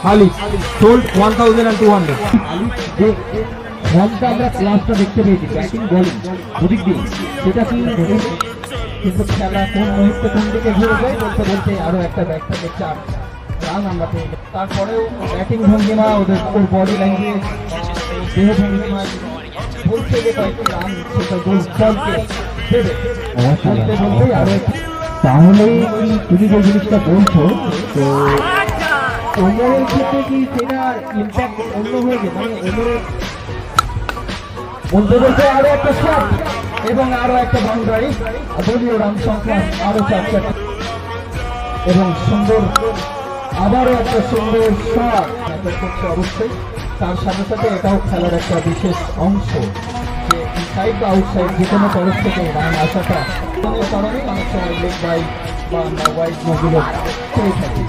Ali sold 1,200. যে ফর্মটা আমরা ক্লাসটা দেখতে পেয়েছি, ব্যাটিং বোলিং দুদিক দিয়ে, সেটা কি কিন্তু খেলা কোন মুহূর্তে কোন দিকে ঘুরে যায় বলতে বলতে আরো একটা ব্যাট থেকে 4 রান আমরা পেয়ে গেলাম। তারপরেও ব্যাটিং ভঙ্গিমা, ওদের বডি ল্যাঙ্গুয়েজ, দেহ ভঙ্গিমা বলছে যে কয়েকটি রান সেটা দলকে দেবে বলতে বলতেই আরো। তাহলে তুমি যে জিনিসটা বলছো, তো ওমরের ক্ষেত্রে কি সেটা ইম্প্যাক্ট অন্য হয়ে যায়, মানে ওমরের বলতে বলতে আরো একটা শট এবং আরো একটা বাউন্ডারি, দলীয় রান সংখ্যা আরো 4 এবং সুন্দর আবারও একটা সুন্দর শট করছে। অবশ্যই তার সাথে সাথে এটাও খেলার একটা বিশেষ অংশ যে ইনসাইড বা আউটসাইড যে কোনো তরফ থেকে রান আসাটা কারণে অনেক সময় লেগ বাই বা ওয়াইড মুভগুলো পেয়ে থাকি।